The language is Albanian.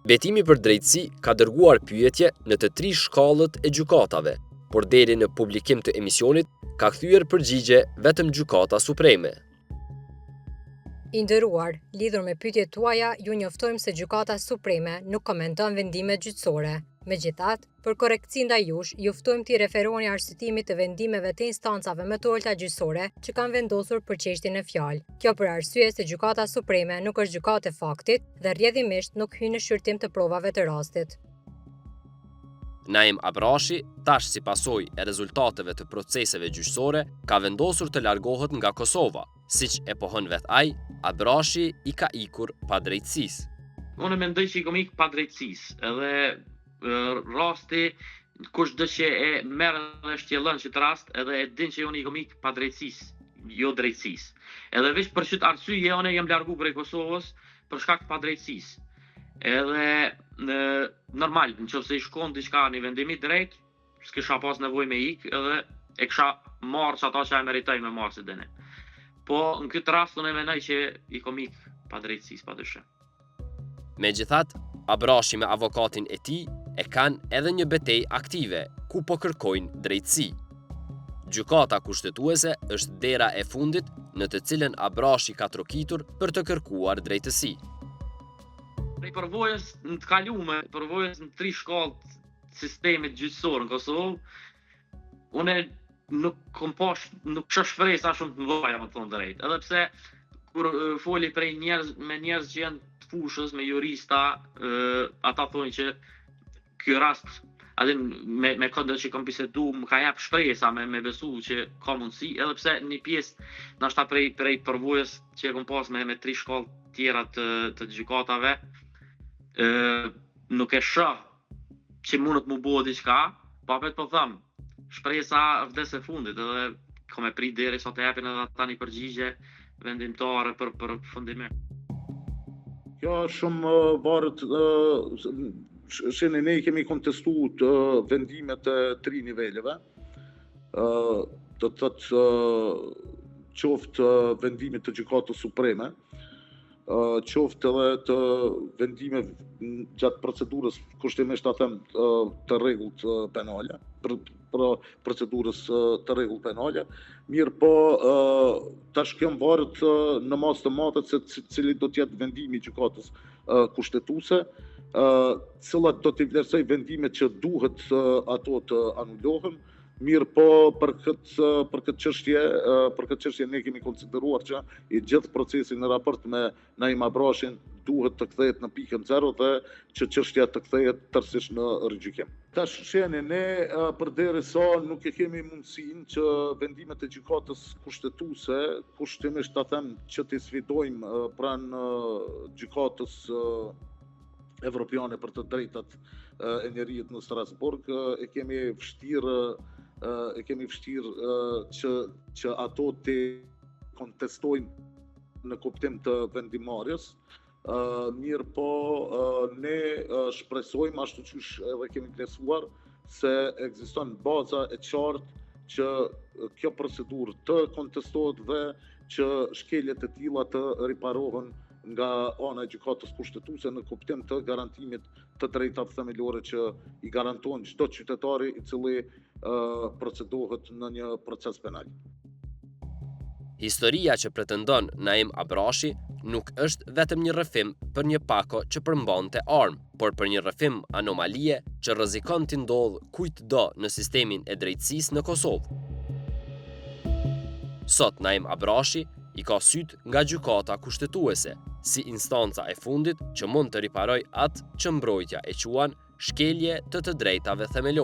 Betimi për drejtësi ka dërguar pyetje në të 3 shkallët e gjykatave, por deri në publikim të emisionit ka kthyer përgjigje vetëm Gjykata Supreme. I nderuar, lidhur me pyetjet tuaja, ju njoftojmë se Gjykata Supreme nuk komenton vendimet gjyqësore. Megjithatë, për korrektësi ndaj jush, ju ftojmë t'i referoni arsyetimit të vendimeve të instancave më të ulta gjyqësore që kanë vendosur për çështjen e fjalë. Kjo për arsye se Gjykata Supreme nuk është gjykatë e faktit dhe rrjedhimisht nuk hyn në shqyrtim të provave të rastit. Naim Abrashi, tash si pasojë e rezultateve të proceseve gjyqësore, ka vendosur të largohet nga Kosova. Siç e pohon vet ai, Abrashi i ka ikur pa drejtësisë. Unë mendoj që i kom ikë pa drejtësisë, edhe rasti kushdo që e merr dhe shtjellon që të rast, edhe e din që unë i kom ikë pa drejtësisë, jo drejtësisë. Edhe veç për çet arsye unë jam largu prej Kosovës për shkak të pa drejtësisë. Edhe normal, nëse i shkon diçka në vendim i drejt, s'kisha pas nevojë me ikë, edhe e kisha marrë çata që e meritoj me marrë si dënim. Po në këtë rast unë mendoj që i kom ikë pa drejtësisë padyshim. Megjithatë, Abrashi me avokatin e tij e kanë edhe një betejë aktive, ku po kërkojnë drejtësi. Gjykata kushtetuese është dera e fundit në të cilën Abrashi ka trokitur për të kërkuar drejtësi. Prej përvojës në të kalume, përvojës në 3 shkallë sistemit gjyqësor në Kosovë, unë nuk kisha shpresë shumë të mëdha, më thon drejt. Edhe pse kur foli prej me njerëz që janë të fushës, me jurista, ata thonë që ky rast, me këndër që kam bisedu, më ka jap shpresa me besu që ka mundësi, edhe pse një pjesë ndoshta prej përvojës që kam pas me 3 shkallë tjera të gjykatave, nuk e shoh që mundet mu bëhet diçka, pa vetë po them, shpresa vdes e fundit, edhe kam e prit deri sa të japin edhe ata një përgjigje vendimtare për fundimisht. Kjo shumë varet, ne kemi kontestuar vendimet e 3 niveleve, do të thotë qoftë vendimit të Gjykatës Supreme, qoftë edhe të vendime gjatë procedurës, kushtimisht ta them të rregullt penale, për procedurës të rregullt penale, mirë po tash kjo varet në masë të madhe se cili do të jetë vendimi i gjykatës kushtetuese, cilat do të vlerësoj vendimet që duhet ato të anulohen. Mirë po për këtë çështje ne kemi konsideruar që i gjithë procesi në raport me Naim Abrashin duhet të kthehet në pikën 0 dhe që çështja të kthehet tërësisht në rigjykim. Tash shihni, ne përderisa nuk e kemi mundësinë që vendimet e gjykatës kushtetuese, kushtimisht ta them që t'i sfidojmë pranë gjykatës evropiane për të drejtat e njerijut në Strasburg, e kemi vështirë që ato të kontestojnë në kuptim të vendimarrjes. Mirë po ne shpresojmë, ashtu që edhe kemi vlerësuar, se ekziston baza e qartë që kjo procedurë të kontestohet dhe që shkeljet e tilla të riparohen nga ana e gjykatës kushtetuese në kuptim të garantimit të drejtave themelore që i garanton çdo qytetari i cili procedohet në një proces penal. Historia që pretendon Naim Abrashi nuk është vetëm një rrëfim për një pako që përmbante armë, por për një rrëfim anomalie që rrezikon të ndodhë kujtdo në sistemin e drejtësisë në Kosovë. Sot Naim Abrashi i ka syt nga gjykata kushtetuese, si instanca e fundit që mund të riparoj atë që mbrojtja e quan shkelje të drejtave themelore.